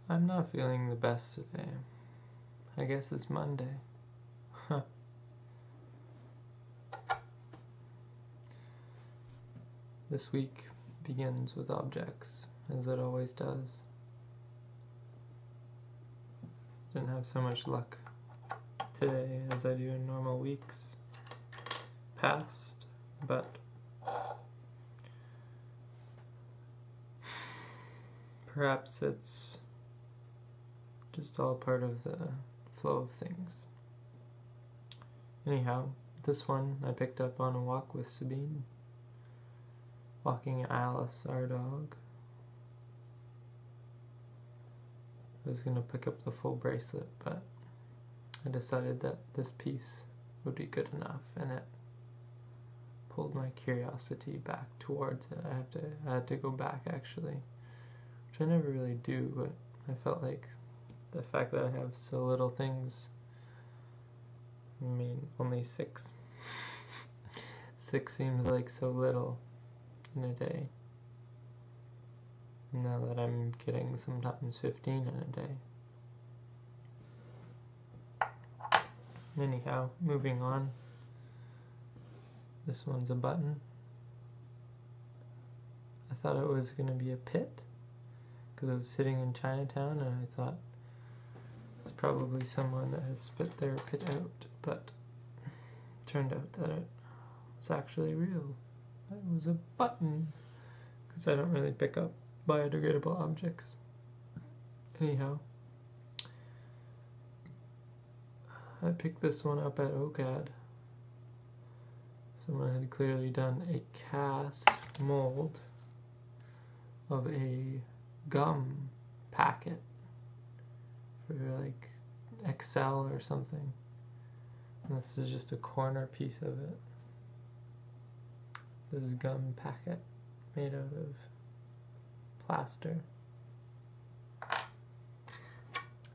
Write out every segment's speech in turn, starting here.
I'm not feeling the best today. I guess it's Monday. This week begins with objects, as it always does. Didn't have so much luck today as I do in normal weeks past, but perhaps it's just all part of the flow of things. Anyhow, this one I picked up on a walk with Sabine, walking Alice, our dog. I was going to pick up the full bracelet, but I decided that this piece would be good enough, and it pulled my curiosity back towards it. I had to go back, actually, which I never really do, but I felt like the fact that I have so little things, I mean, only 6. 6 seems like so little in a day. Now that I'm getting sometimes 15 in a day. Anyhow, moving on. This one's a button. I thought it was going to be a pit, because I was sitting in Chinatown and I thought it's probably someone that has spit their pit out, but it turned out that it was actually real. It was a button, because I don't really pick up biodegradable objects. Anyhow, I picked this one up at OCAD. Someone had clearly done a cast mold of a gum packet for like Excel or something. And this is just a corner piece of it. This gum packet made out of plaster.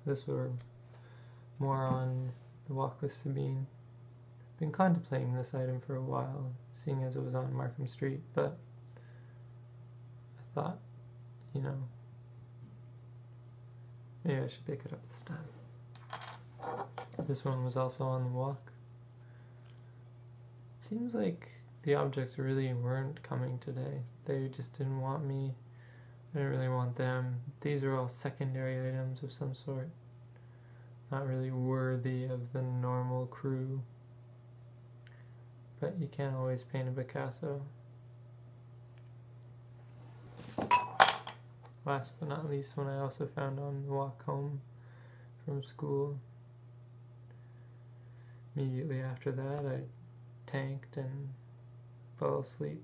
This were more on the walk with Sabine. Been contemplating this item for a while, seeing as it was on Markham Street, but I thought, you know, maybe I should pick it up this time. This one was also on the walk. It seems like the objects really weren't coming today. They just didn't want me. I didn't really want them. These are all secondary items of some sort. Not really worthy of the normal crew. But you can't always paint a Picasso. Last but not least, one I also found on the walk home from school. Immediately after that, I tanked and fell asleep.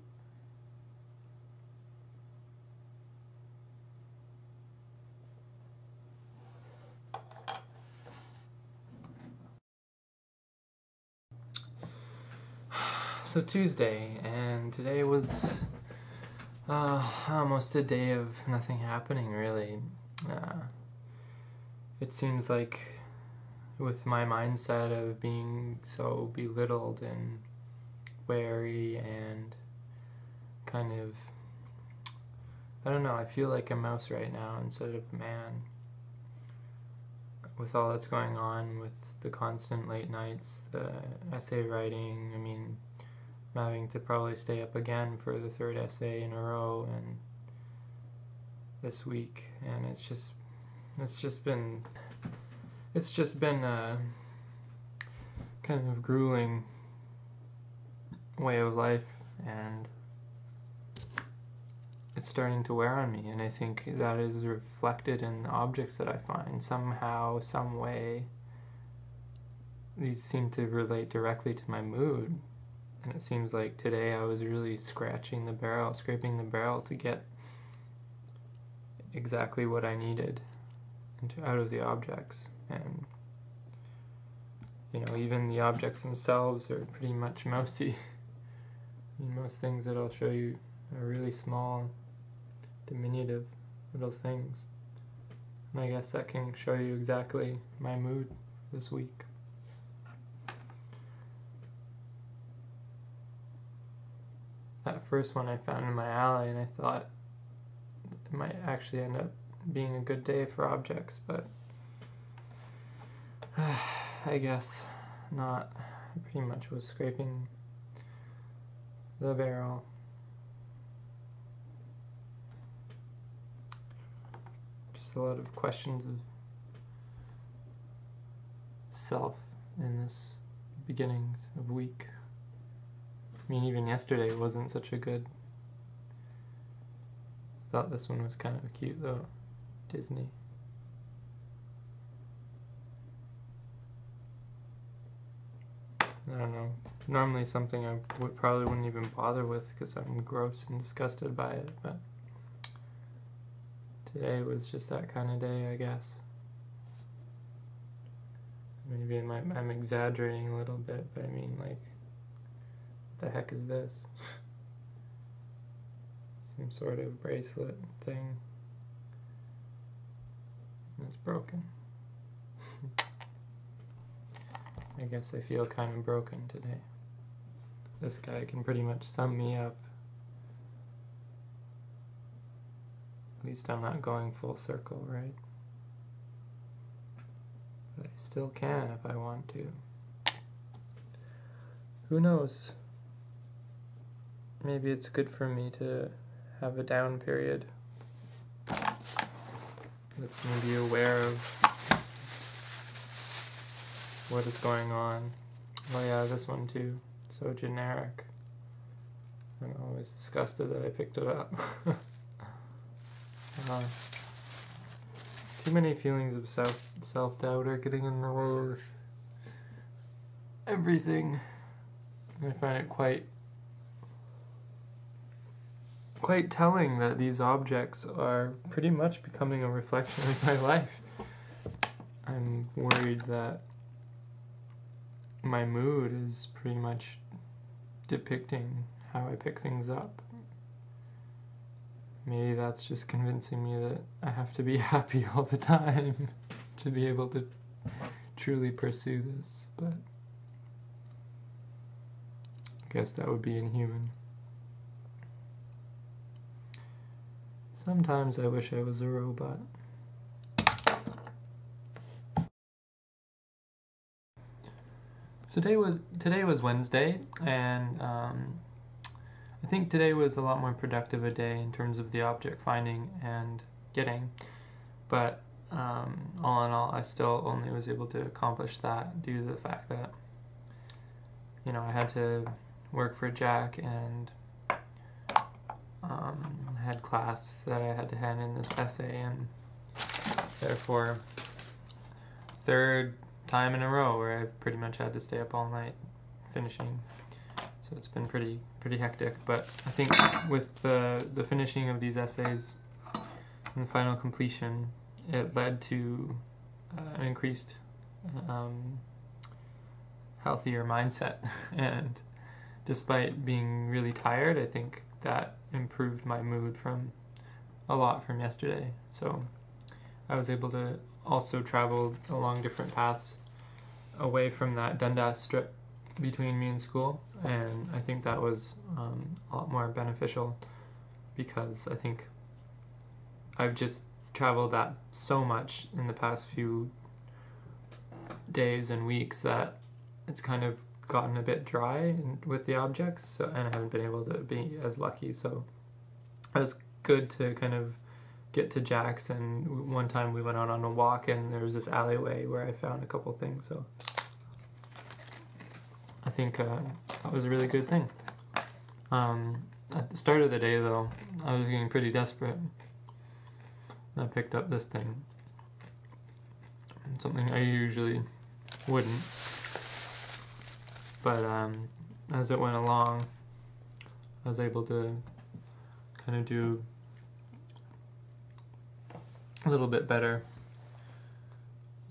So Tuesday, and today was almost a day of nothing happening, really. It seems like with my mindset of being so belittled and wary and kind of, I don't know, I feel like a mouse right now instead of a man. With all that's going on, with the constant late nights, the essay writing, I mean, I'm having to probably stay up again for the 3rd essay in a row and this week, and it's just been a kind of grueling way of life, and it's starting to wear on me, and I think that is reflected in the objects that I find. Somehow, some way, these seem to relate directly to my mood. And it seems like today I was really scraping the barrel to get exactly what I needed out of the objects. And, you know, even the objects themselves are pretty much mousy. I mean, most things that I'll show you are really small, diminutive little things. And I guess that can show you exactly my mood this week. That first one I found in my alley, and I thought it might actually end up being a good day for objects, but I guess not. I pretty much was scraping the barrel. Just a lot of questions of self in this beginnings of week. I mean, even yesterday wasn't such a good. Thought this one was kind of cute though. Disney. I don't know. Normally something I probably wouldn't even bother with because I'm gross and disgusted by it, but today was just that kind of day, I guess. Maybe I'm exaggerating a little bit, but I mean, like, what the heck is this? Some sort of bracelet thing. And it's broken. I guess I feel kind of broken today. This guy can pretty much sum me up. At least I'm not going full circle, right? But I still can if I want to. Who knows? Maybe it's good for me to have a down period. That's maybe aware of what is going on. Oh yeah, this one too. So generic. I'm always disgusted that I picked it up. Too many feelings of self-doubt are getting in the way of everything. I find it quite telling that these objects are pretty much becoming a reflection of my life. I'm worried that my mood is pretty much depicting how I pick things up. Maybe that's just convincing me that I have to be happy all the time to be able to truly pursue this, but I guess that would be inhuman. Sometimes I wish I was a robot. So today was Wednesday, and I think today was a lot more productive a day in terms of the object finding and getting, but all in all, I still only was able to accomplish that due to the fact that, you know, I had to work for Jack and had class that I had to hand in this essay, and therefore third time in a row where I've pretty much had to stay up all night finishing. So it's been pretty hectic, but I think with the finishing of these essays and final completion, it led to an increased healthier mindset, and despite being really tired, I think that improved my mood a lot from yesterday. So I was able to also travel along different paths away from that Dundas strip between me and school, and I think that was a lot more beneficial because I think I've just traveled that so much in the past few days and weeks that it's kind of gotten a bit dry with the objects, so, and I haven't been able to be as lucky, so it was good to kind of get to Jack's, and one time we went out on a walk and there was this alleyway where I found a couple things, so I think that was a really good thing. At the start of the day though, I was getting pretty desperate. I picked up this thing, something I usually wouldn't, but as it went along, I was able to kind of do a little bit better,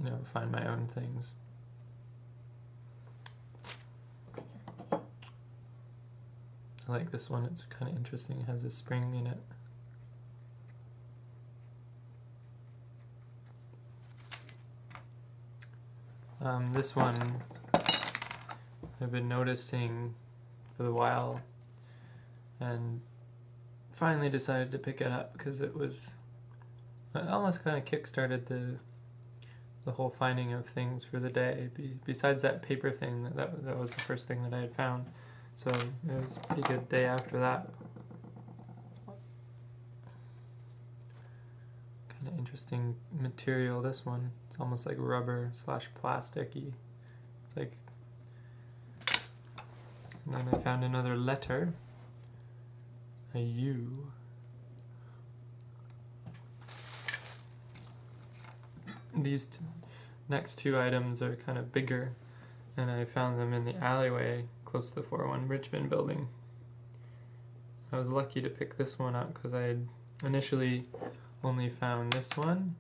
you know, find my own things. I like this one, it's kind of interesting, it has a spring in it. This one I've been noticing for a while, and finally decided to pick it up because it was it almost kind of kick-started the whole finding of things for the day. Besides that paper thing, that was the first thing that I had found. So it was a pretty good day after that. Kind of interesting material, this one. It's almost like rubber / plasticky. It's like... And then I found another letter. A U. These next two items are kind of bigger, and I found them in the alleyway close to the 401 Richmond building. I was lucky to pick this one up because I had initially only found this one,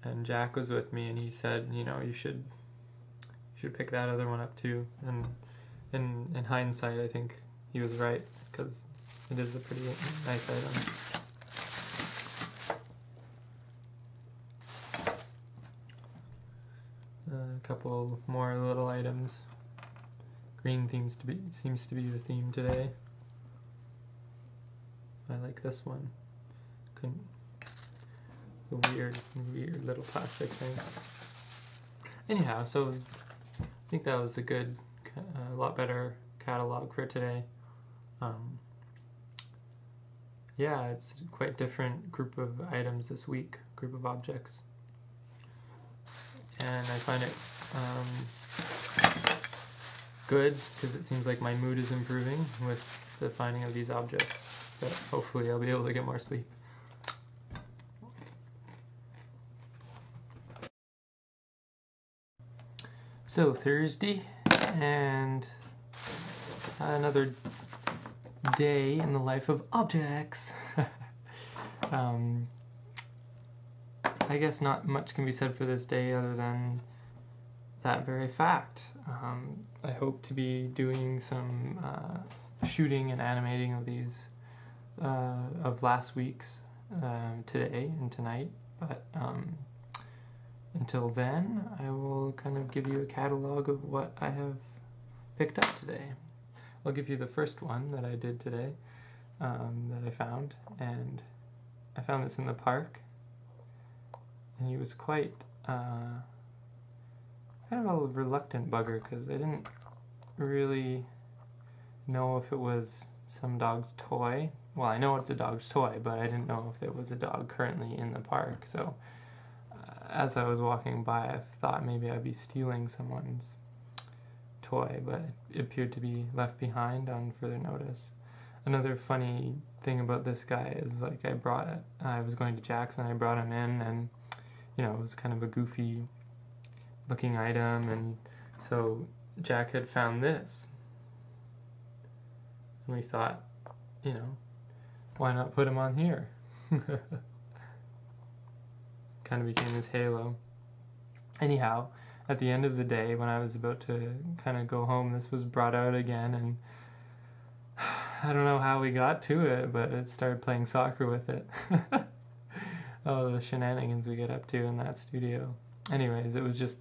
and Jack was with me and he said, you know, you should pick that other one up too. And in hindsight, I think he was right, because it is a pretty nice item. A couple more little items. Green seems to be the theme today. I like this one. It's a weird little plastic thing. Anyhow, so I think that was a lot better catalog for today. Yeah, it's quite different group of items this week, group of objects. And I find it good, because it seems like my mood is improving with the finding of these objects. But hopefully I'll be able to get more sleep. So Thursday, and another day in the life of objects. I guess not much can be said for this day other than that very fact. I hope to be doing some shooting and animating of these of last week's today and tonight, but until then I will kind of give you a catalog of what I have picked up today. I'll give you the first one that I did today, that I found, and I found this in the park, and he was quite kind of a reluctant bugger, because I didn't really know if it was some dog's toy. Well, I know it's a dog's toy, but I didn't know if it was a dog currently in the park, so as I was walking by, I thought maybe I'd be stealing someone's toy, but it appeared to be left behind on further notice. Another funny thing about this guy is, like, I was going to Jack's and I brought him in, and you know, it was kind of a goofy looking item, and so Jack had found this, and we thought, you know, why not put him on here? Kind of became his halo. Anyhow, at the end of the day, when I was about to kind of go home, this was brought out again, and I don't know how we got to it, but it started playing soccer with it. Oh, the shenanigans we get up to in that studio. Anyways, it was just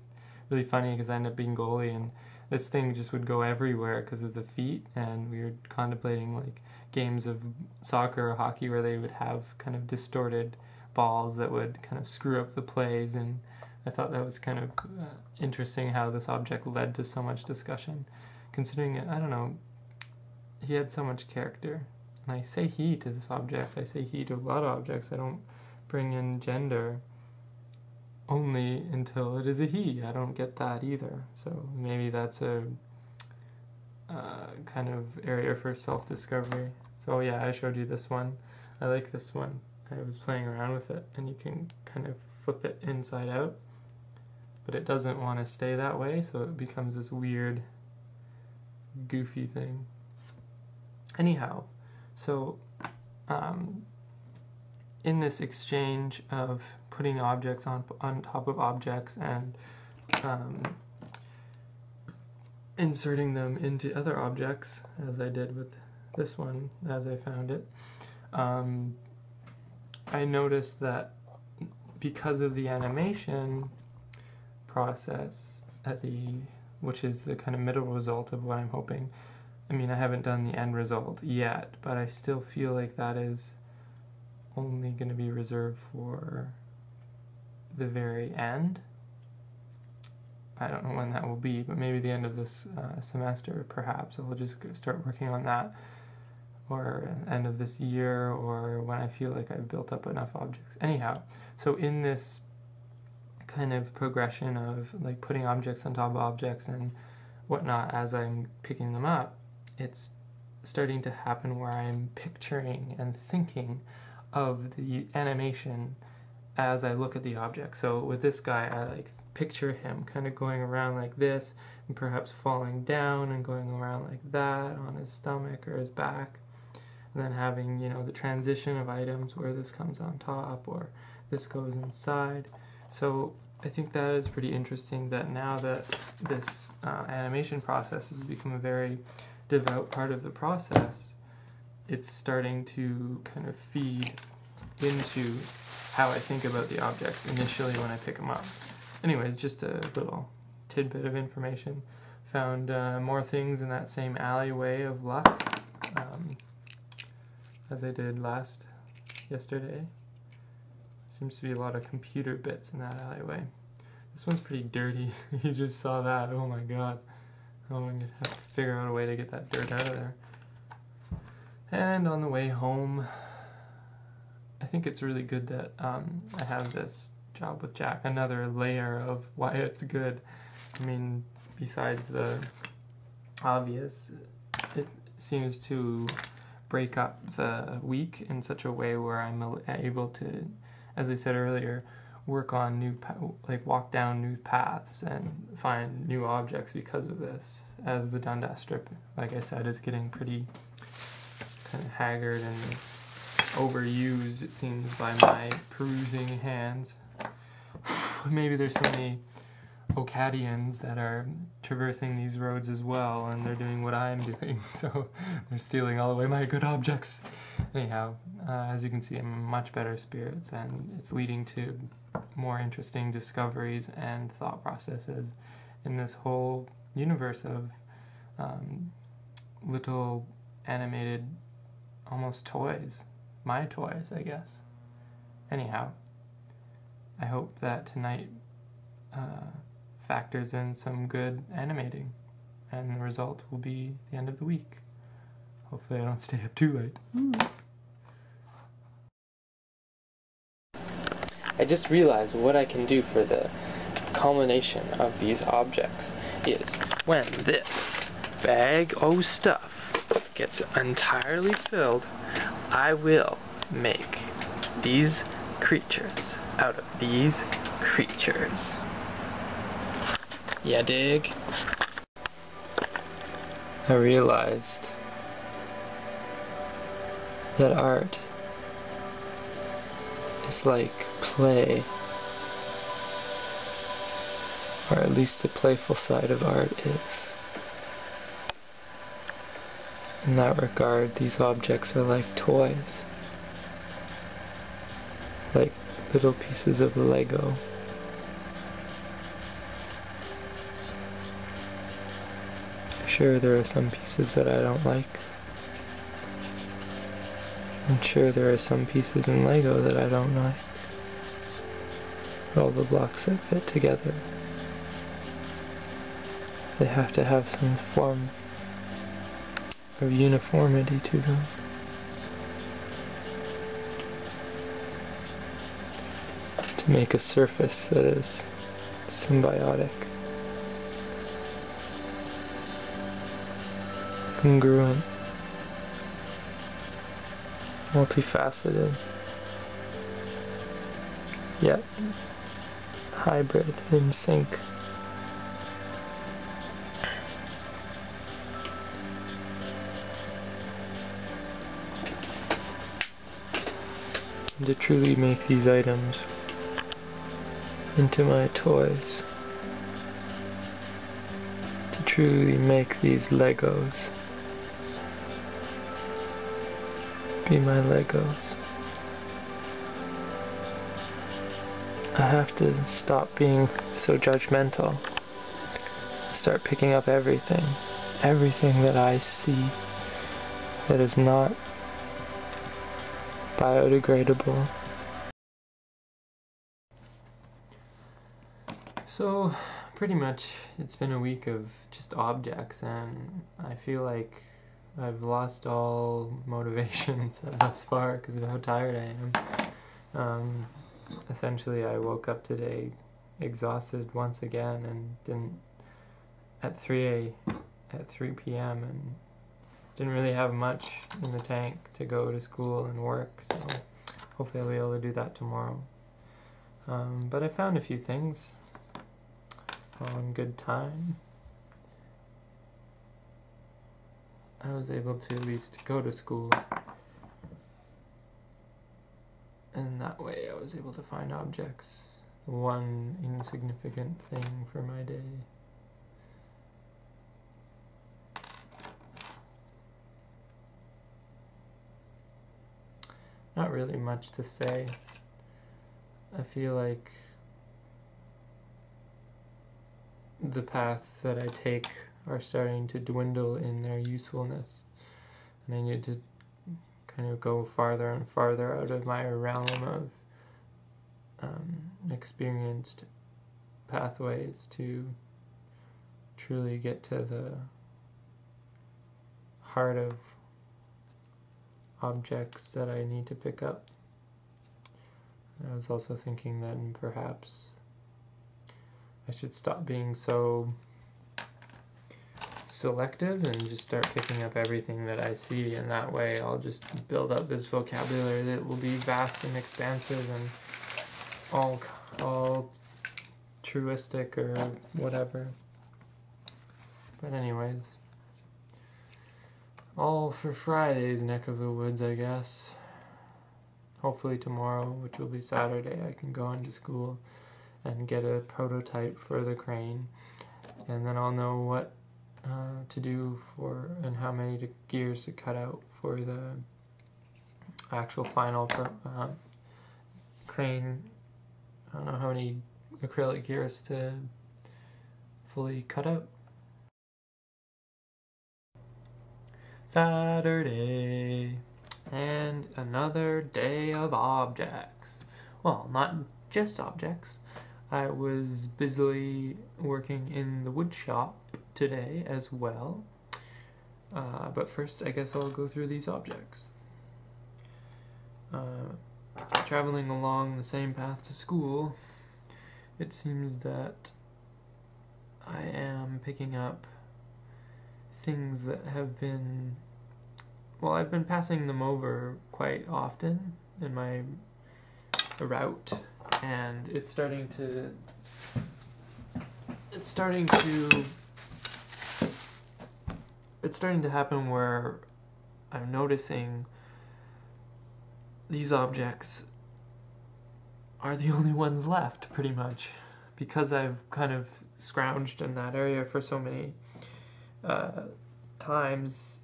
really funny because I ended up being goalie, and this thing just would go everywhere because of the feet, and we were contemplating like games of soccer or hockey where they would have kind of distorted balls that would kind of screw up the plays, and I thought that was kind of interesting how this object led to so much discussion, considering, I don't know, he had so much character. And I say he to this object, I say he to a lot of objects. I don't bring in gender only until it is a he. I don't get that either. So maybe that's a kind of area for self-discovery. So yeah, I showed you this one. I like this one. I was playing around with it, and you can kind of flip it inside out, but it doesn't want to stay that way, so it becomes this weird, goofy thing. Anyhow, so in this exchange of putting objects on top of objects and inserting them into other objects, as I did with this one as I found it, I noticed that because of the animation process which is the kind of middle result of what I'm hoping. I mean, I haven't done the end result yet, but I still feel like that is only going to be reserved for the very end. I don't know when that will be, but maybe the end of this semester, perhaps. I'll just start working on that, or end of this year, or when I feel like I've built up enough objects. Anyhow, so in this kind of progression of like putting objects on top of objects and whatnot as I'm picking them up, it's starting to happen where I'm picturing and thinking of the animation as I look at the object. So with this guy, I like picture him kind of going around like this, and perhaps falling down and going around like that on his stomach or his back, and then having, you know, the transition of items where this comes on top or this goes inside. So I think that is pretty interesting, that now that this animation process has become a very devout part of the process, it's starting to kind of feed into how I think about the objects initially when I pick them up. Anyways, just a little tidbit of information. Found more things in that same alleyway of luck as I did yesterday. Seems to be a lot of computer bits in that alleyway. This one's pretty dirty. You just saw that. Oh my god. I'm going to have to figure out a way to get that dirt out of there. And on the way home, I think it's really good that I have this job with Jack. Another layer of why it's good. I mean, besides the obvious, it seems to break up the week in such a way where I'm able to, as I said earlier, work on walk down new paths and find new objects because of this, as the Dundas strip, like I said, is getting pretty kind of haggard and overused, it seems, by my perusing hands. Maybe there's so many Ocadians that are traversing these roads as well, and they're doing what I'm doing, so they're stealing all away my good objects. Anyhow, as you can see, I'm in much better spirits, and it's leading to more interesting discoveries and thought processes in this whole universe of little animated, almost toys. My toys, I guess. Anyhow, I hope that tonight factors in some good animating, and the result will be the end of the week. Hopefully I don't stay up too late. I just realized what I can do for the culmination of these objects is when this bag of stuff gets entirely filled, I will make these creatures out of these creatures. Yeah, dig? I realized that art is like play, or at least the playful side of art is. In that regard, these objects are like toys, like little pieces of Lego. Sure, there are some pieces that I don't like. I'm sure there are some pieces in Lego that I don't like. But all the blocks that fit together, they have to have some form of uniformity to them. To make a surface that is symbiotic, congruent, multifaceted, yet hybrid, in sync. And to truly make these items into my toys, to truly make these Legos be my Legos, I have to stop being so judgmental, start picking up everything that I see that is not biodegradable. So, pretty much it's been a week of just objects, and I feel like I've lost all motivation thus far because of how tired I am. Essentially, I woke up today exhausted once again and didn't at 3 p.m. and didn't really have much in the tank to go to school and work, so hopefully I'll be able to do that tomorrow. But I found a few things on good time. I was able to at least go to school, and that way I was able to find objects, one insignificant thing for my day. Not really much to say. I feel like the paths that I take are starting to dwindle in their usefulness, and I need to kind of go farther and farther out of my realm of experienced pathways to truly get to the heart of objects that I need to pick up. I was also thinking that perhaps I should stop being so selective and just start picking up everything that I see, and that way I'll just build up this vocabulary that will be vast and expansive and all truistic or whatever. But anyways, all for Friday's neck of the woods, I guess. Hopefully tomorrow, which will be Saturday, I can go into school and get a prototype for the crane, and then I'll know what to do for and how many gears to cut out for the actual final crane. I don't know how many acrylic gears to fully cut out. Saturday, and another day of objects. Well, not just objects. I was busily working in the wood shop today as well. But first, I guess I'll go through these objects. Traveling along the same path to school, it seems that I am picking up things that have been, well, I've been passing them over quite often in my route, and it's starting to happen where I'm noticing these objects are the only ones left, pretty much, because I've kind of scrounged in that area for so many times.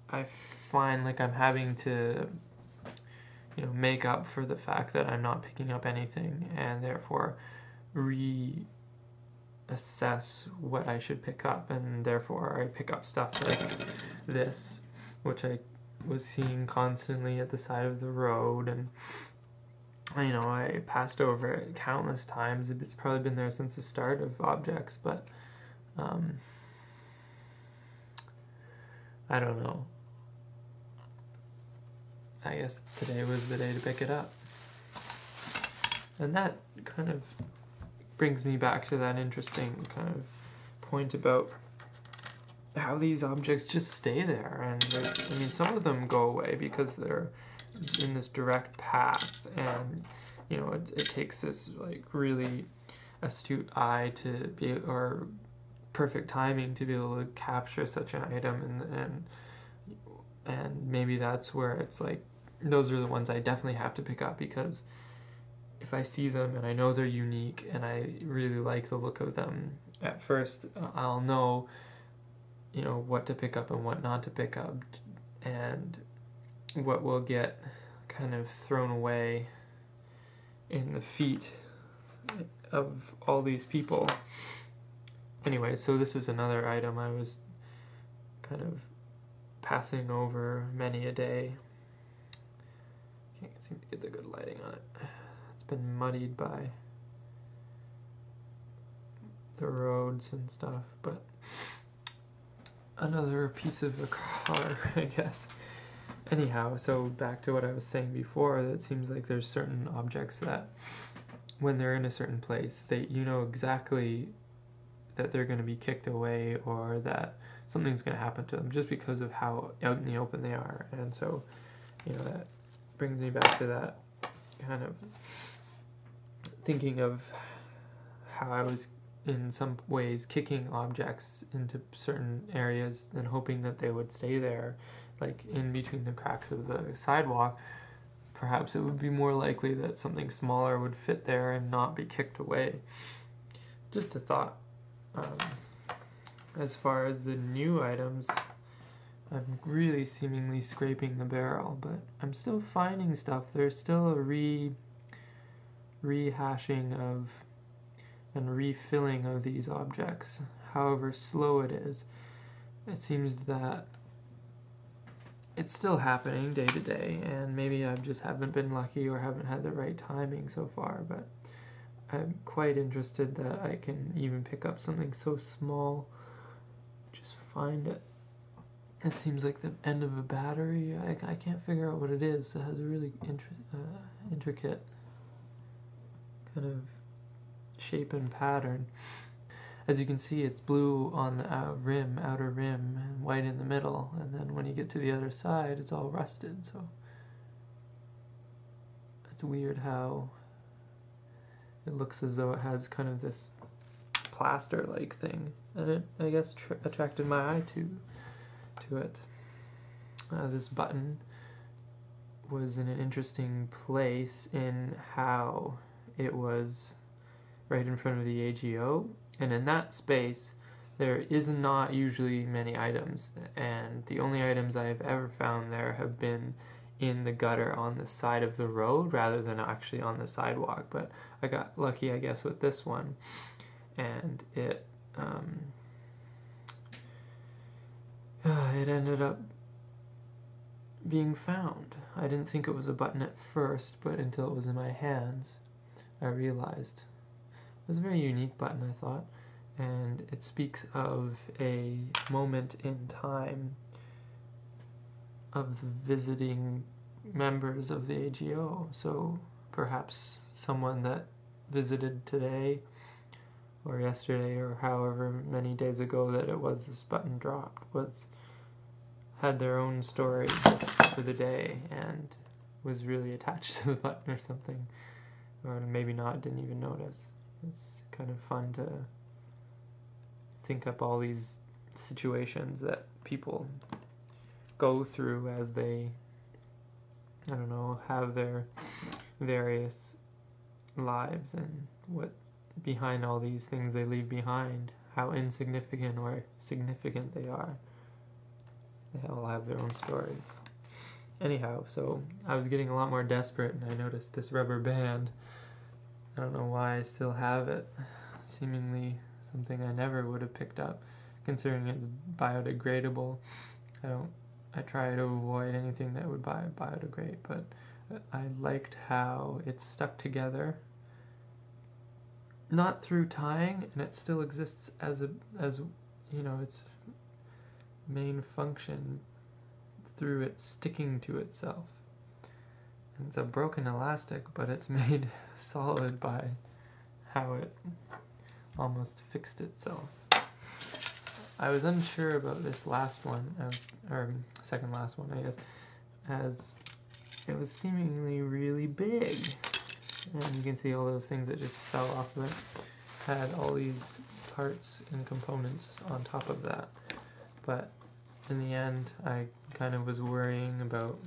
I find like I'm having to, make up for the fact that I'm not picking up anything, and therefore reassess what I should pick up, and therefore I pick up stuff like this, which I was seeing constantly at the side of the road, and I passed over it countless times. It's probably been there since the start of objects, but I don't know. I guess today was the day to pick it up. And that kind of brings me back to that interesting kind of point about how these objects just stay there. And some of them go away because they're in this direct path, and it takes this like really astute eye to be, or perfect timing to be able to capture such an item, and maybe that's where it's like those are the ones I definitely have to pick up, because if I see them and I know they're unique and I really like the look of them, at first I'll know what to pick up and what not to pick up, and what will get kind of thrown away in the feet of all these people. Anyway, so this is another item I was kind of passing over many a day, seem to get the good lighting on it. It's been muddied by the roads and stuff, but another piece of the car, I guess. Anyhow, so back to what I was saying before, that it seems like there's certain objects that when they're in a certain place, you know exactly that they're going to be kicked away or that something's going to happen to them just because of how out in the open they are. And so, you know, that brings me back to that kind of thinking of how I was in some ways kicking objects into certain areas and hoping that they would stay there, like in between the cracks of the sidewalk. Perhaps it would be more likely that something smaller would fit there and not be kicked away. Just a thought. As far as the new items, I'm really seemingly scraping the barrel, but I'm still finding stuff. There's still a rehashing of and refilling of these objects, however slow it is. It seems that it's still happening day to day, and maybe I just haven't been lucky or haven't had the right timing so far, but I'm quite interested that I can even pick up something so small, just find it. It seems like the end of a battery. I can't figure out what it is. It has a really intricate kind of shape and pattern. As you can see, it's blue on the outer rim, and white in the middle, and then when you get to the other side, it's all rusted, so it's weird how it looks as though it has kind of this plaster-like thing, and it, I guess, attracted my eye to it. This button was in an interesting place in how it was right in front of the AGO, and in that space there is not usually many items, and the only items I've ever found there have been in the gutter on the side of the road rather than actually on the sidewalk. But I got lucky, I guess, with this one, and it ended up being found. I didn't think it was a button at first, but until it was in my hands I realized it was a very unique button, I thought, and it speaks of a moment in time of the visiting members of the AGO. So perhaps someone that visited today or yesterday or however many days ago that it was this button dropped had their own story for the day and was really attached to the button or something, or maybe not, didn't even notice. It's kind of fun to think up all these situations that people go through as they, I don't know, have their various lives, and what behind all these things they leave behind, how insignificant or significant they are. They all have their own stories. Anyhow, so I was getting a lot more desperate, and I noticed this rubber band. I don't know why I still have it. Seemingly something I never would have picked up, considering it's biodegradable. I try to avoid anything that would biodegrade, but I liked how it stuck together, not through tying, and it still exists as you know, its main function through it sticking to itself. And it's a broken elastic, but it's made solid by how it almost fixed itself. I was unsure about this last one, or second last one, I guess, as it was seemingly really big. And you can see all those things that just fell off of it. Had all these parts and components on top of that. But in the end, I kind of was worrying about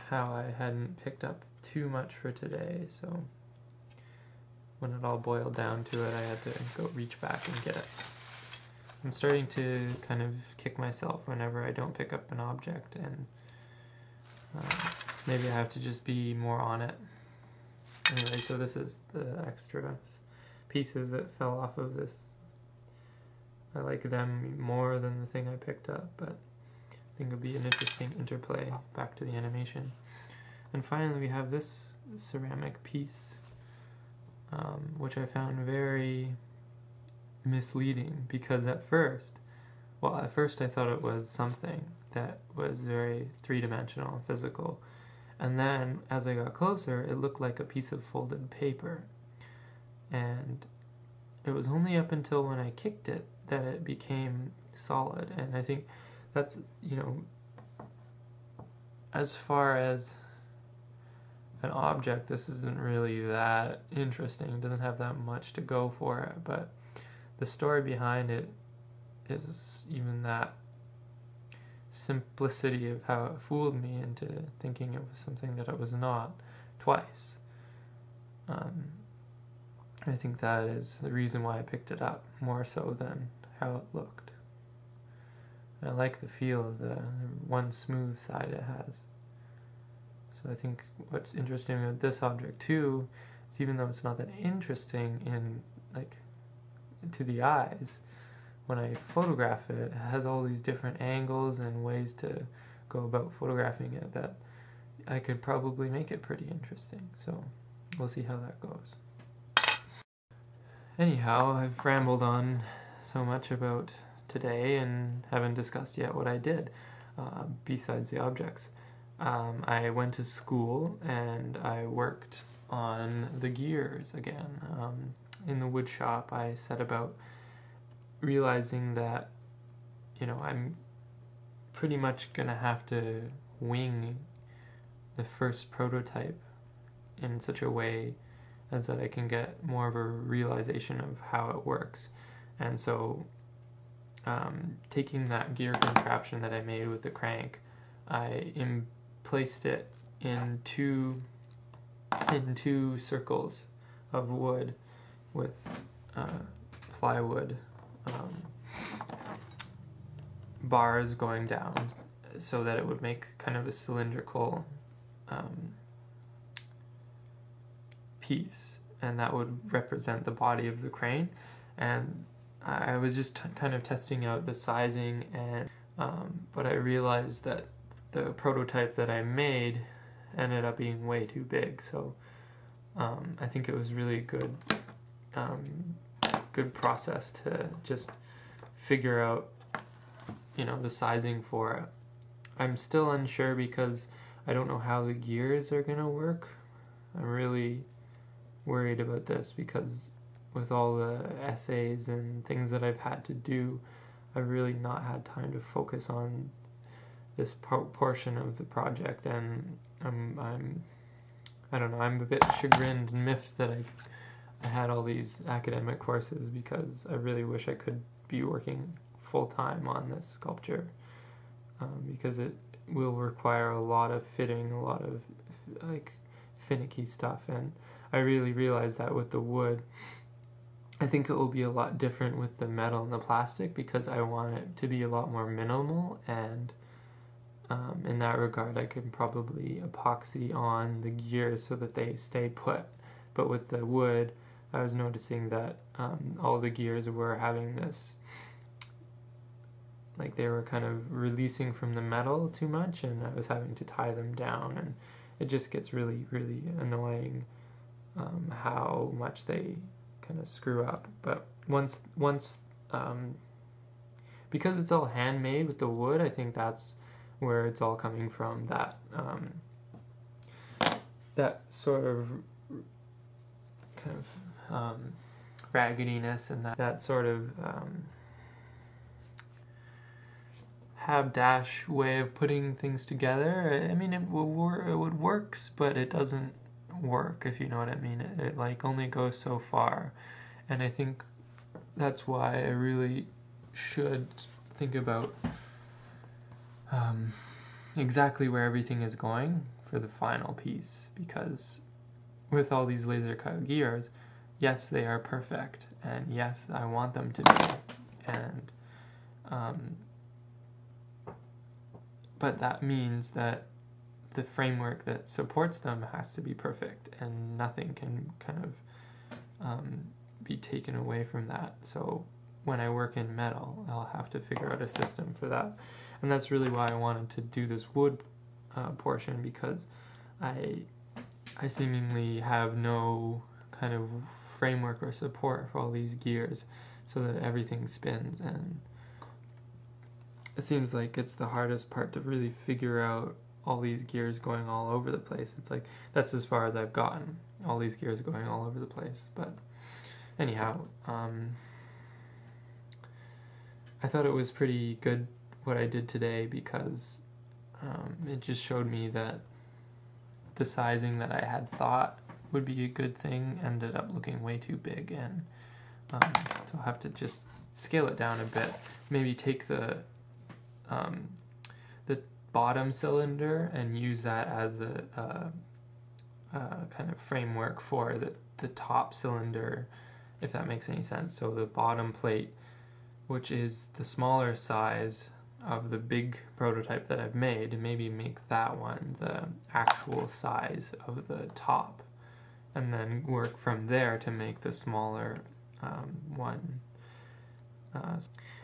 how I hadn't picked up too much for today, so when it all boiled down to it, I had to go reach back and get it. I'm starting to kind of kick myself whenever I don't pick up an object, and maybe I have to just be more on it. Anyway, so this is the extra pieces that fell off of this. I like them more than the thing I picked up, but think it'd be an interesting interplay back to the animation. And finally we have this ceramic piece, which I found very misleading, because at first I thought it was something that was very three-dimensional, physical, and then as I got closer it looked like a piece of folded paper, and it was only up until when I kicked it that it became solid. And I think that's, you know, as far as an object, this isn't really that interesting. It doesn't have that much to go for it, but the story behind it is even that simplicity of how it fooled me into thinking it was something that it was not twice. I think that is the reason why I picked it up, more so than how it looked. And I like the feel of the one smooth side it has. So I think what's interesting with this object too is, even though it's not that interesting in, like, to the eyes, when I photograph it, it has all these different angles and ways to go about photographing it that I could probably make it pretty interesting. So we'll see how that goes. Anyhow, I've rambled on so much about today and haven't discussed yet what I did besides the objects. I went to school and I worked on the gears again. In the wood shop, I set about realizing that, you know, I'm pretty much gonna have to wing the first prototype in such a way as that I can get more of a realization of how it works. And so taking that gear contraption that I made with the crank, I placed it in two circles of wood with plywood bars going down, so that it would make kind of a cylindrical piece, and that would represent the body of the crane. And I was just kind of testing out the sizing, and but I realized that the prototype that I made ended up being way too big. So I think it was really good process to just figure out, you know, the sizing for it. I'm still unsure because I don't know how the gears are gonna work. I'm really worried about this because with all the essays and things that I've had to do, I've really not had time to focus on this portion of the project, and I don't know, I'm a bit chagrined and miffed that I had all these academic courses, because I really wish I could be working full-time on this sculpture, because it will require a lot of fitting, a lot of like finicky stuff, and I really realized that with the wood. I think it will be a lot different with the metal and the plastic, because I want it to be a lot more minimal, and in that regard I can probably epoxy on the gears so that they stay put. But with the wood, I was noticing that all the gears were having this, like they were kind of releasing from the metal too much, and I was having to tie them down, and it just gets really, really annoying how much they kind of screw up. But once because it's all handmade with the wood, I think that's where it's all coming from, that that sort of kind of raggediness, and that sort of habdash way of putting things together. I mean, it works, but it doesn't work, if you know what I mean. It like only goes so far, and I think that's why I really should think about exactly where everything is going for the final piece, because with all these laser cut gears, yes, they are perfect, and yes, I want them to be, and but that means that the framework that supports them has to be perfect, and nothing can kind of be taken away from that. So when I work in metal, I'll have to figure out a system for that. And that's really why I wanted to do this wood portion, because I seemingly have no kind of framework or support for all these gears so that everything spins, and it seems like it's the hardest part to really figure out all these gears going all over the place. It's like, that's as far as I've gotten, all these gears going all over the place. But anyhow, I thought it was pretty good what I did today, because it just showed me that the sizing that I had thought would be a good thing ended up looking way too big, and so I'll have to just scale it down a bit, maybe take the bottom cylinder and use that as the kind of framework for the top cylinder, if that makes any sense. So the bottom plate, which is the smaller size of the big prototype that I've made, and maybe make that one the actual size of the top, and then work from there to make the smaller one.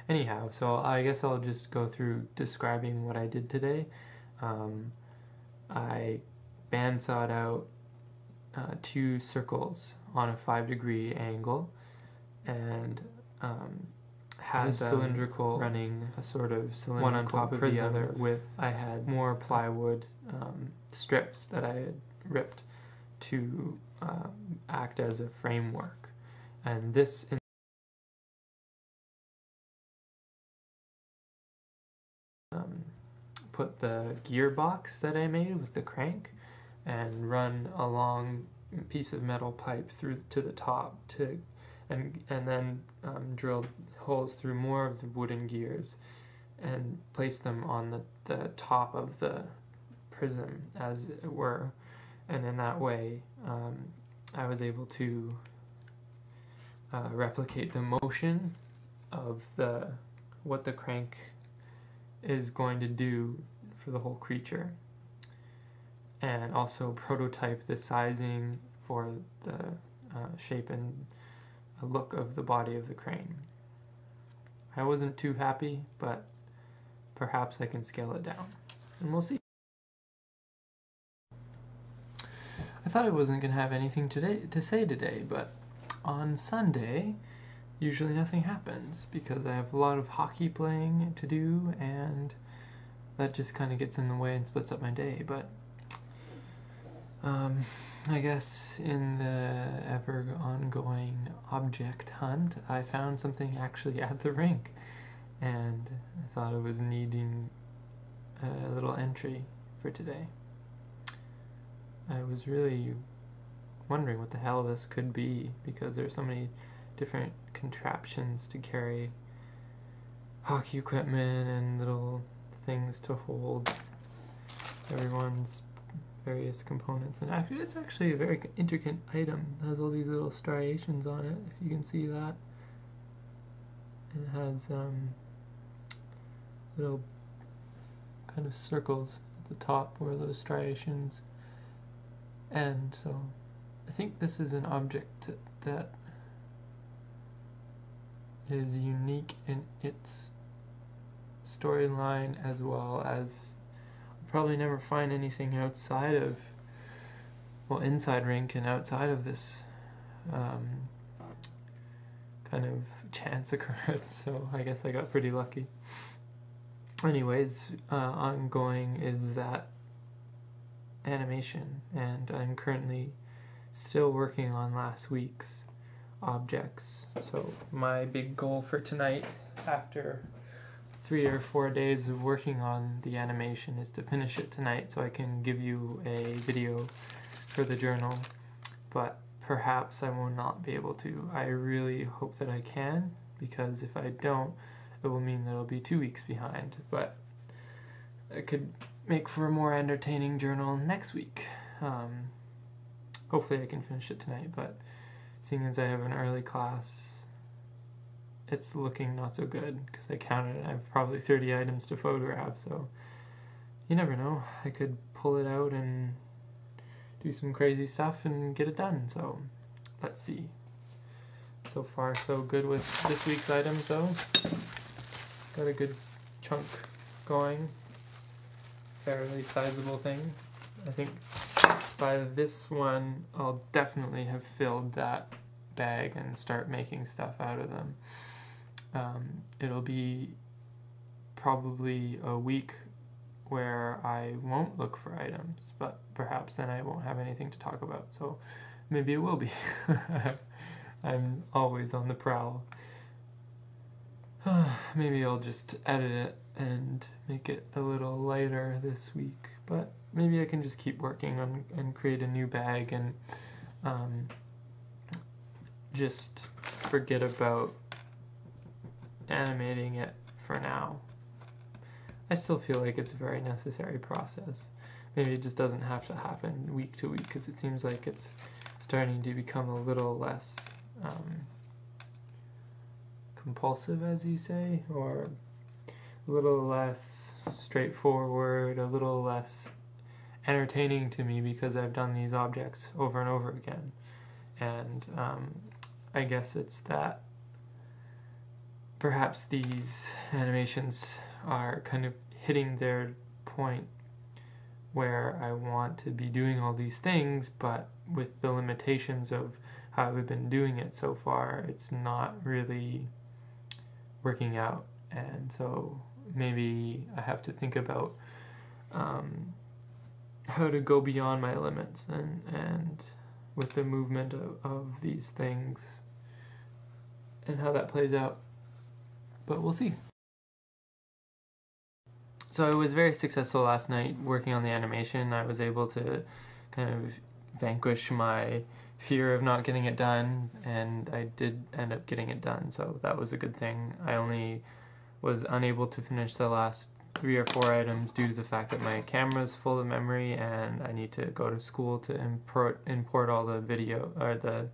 Anyhow, so I guess I'll just go through describing what I did today. I bandsawed out 2 circles on a 5-degree angle, and had a cylindrical running a sort of cylindrical one on top of the other. With I had more plywood strips that I had ripped to act as a framework, and this put the gearbox that I made with the crank and run a long piece of metal pipe through to the top and then drilled holes through more of the wooden gears and placed them on the top of the prism, as it were, and in that way I was able to replicate the motion of what the crank is going to do for the whole creature, and also prototype the sizing for the shape and look of the body of the crane. I wasn't too happy, but perhaps I can scale it down, and we'll see. I thought I wasn't going to have anything to say today, but on Sunday usually nothing happens because I have a lot of hockey playing to do, and that just kind of gets in the way and splits up my day. But I guess in the ever ongoing object hunt, I found something actually at the rink, and I thought it was needing a little entry for today. I was really wondering what the hell this could be, because there's so many different contraptions to carry hockey equipment and little things to hold everyone's various components. And actually, it's actually a very intricate item. It has all these little striations on it, if you can see that. And it has little kind of circles at the top where those striations end. So I think this is an object that is unique in its storyline, as well as I'll probably never find anything outside of, well, inside Rink and outside of this kind of chance occurrence, so I guess I got pretty lucky. Anyways, ongoing is that animation, and I'm currently still working on last week's objects. So my big goal for tonight, after 3 or 4 days of working on the animation, is to finish it tonight so I can give you a video for the journal, but perhaps I will not be able to. I really hope that I can, because if I don't, it will mean that I'll be 2 weeks behind, but it could make for a more entertaining journal next week. Hopefully I can finish it tonight, but seeing as I have an early class, it's looking not so good, because I counted, I have probably 30 items to photograph, so you never know. I could pull it out and do some crazy stuff and get it done, so let's see. So far so good with this week's items though. Got a good chunk going. Fairly sizable thing. I think by this one I'll definitely have filled that bag and start making stuff out of them. It'll be probably a week where I won't look for items, but perhaps then I won't have anything to talk about, so maybe it will be. I'm always on the prowl. Maybe I'll just edit it and make it a little lighter this week, but maybe I can just keep working on and create a new bag and just forget about animating it for now. I still feel like it's a very necessary process. Maybe it just doesn't have to happen week to week, because it seems like it's starting to become a little less compulsive, as you say, or a little less straightforward, a little less entertaining to me, because I've done these objects over and over again. And I guess it's that perhaps these animations are kind of hitting their point where I want to be doing all these things, but with the limitations of how I've been doing it so far, it's not really working out. And so maybe I have to think about how to go beyond my limits and with the movement of these things and how that plays out. But we'll see. So I was very successful last night working on the animation. I was able to kind of vanquish my fear of not getting it done, and I did end up getting it done, so that was a good thing. I only was unable to finish the last 3 or 4 items due to the fact that my camera's full of memory and I need to go to school to import all the video or the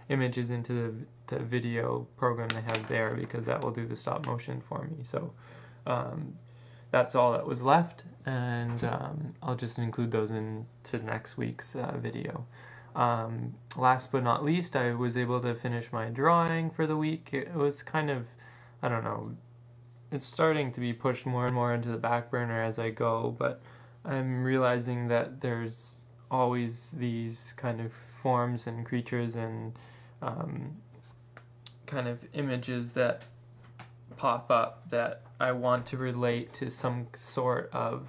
images into the video program they have there, because that will do the stop motion for me. So that's all that was left, and I'll just include those into next week's video. Last but not least, I was able to finish my drawing for the week. It was kind of, I don't know, it's starting to be pushed more and more into the back burner as I go, but I'm realizing that there's always these kind of forms and creatures and kind of images that pop up that I want to relate to some sort of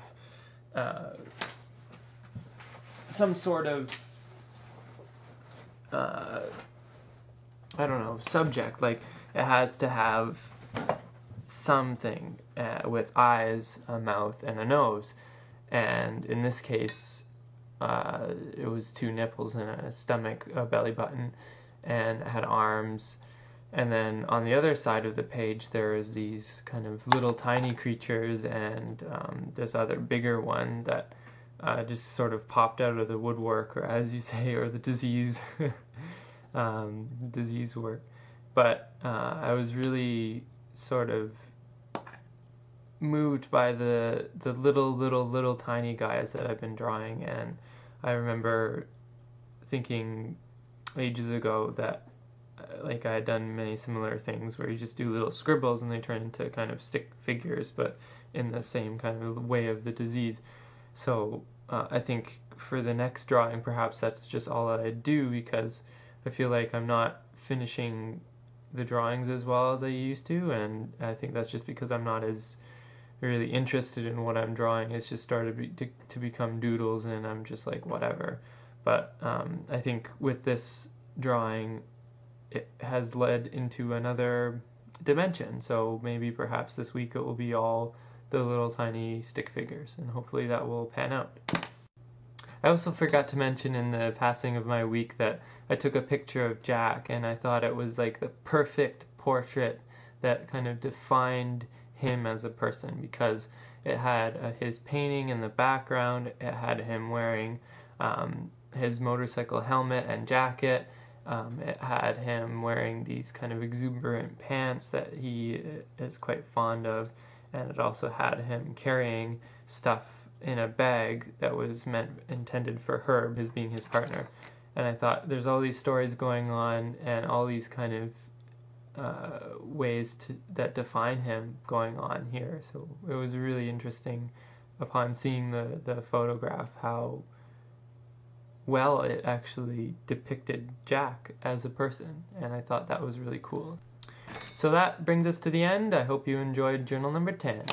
I don't know, subject. Like, it has to have something with eyes, a mouth, and a nose. And in this case, it was 2 nipples and a stomach, a belly button, and it had arms. And then on the other side of the page, there is these kind of little tiny creatures and this other bigger one that just sort of popped out of the woodwork, or as you say, or the disease, disease work. But I was really sort of moved by the little tiny guys that I've been drawing, and I remember thinking ages ago that like I had done many similar things where you just do little scribbles and they turn into kind of stick figures, but in the same kind of way of the disease. So I think for the next drawing, perhaps that's just all I do, because I feel like I'm not finishing the drawings as well as I used to, and I think that's just because I'm not as really interested in what I'm drawing. It's just started to become doodles, and I'm just like, whatever. But I think with this drawing, it has led into another dimension, so maybe perhaps this week it will be all the little tiny stick figures, and hopefully that will pan out. I also forgot to mention in the passing of my week that I took a picture of Jack, and I thought it was like the perfect portrait that kind of defined him as a person, because it had his painting in the background, it had him wearing his motorcycle helmet and jacket, it had him wearing these kind of exuberant pants that he is quite fond of, and it also had him carrying stuff in a bag that was intended for Herb, his being his partner. And I thought, there's all these stories going on and all these kind of ways that define him going on here. So it was really interesting upon seeing the photograph how well it actually depicted Jack as a person, and I thought that was really cool. So that brings us to the end. I hope you enjoyed journal number 10.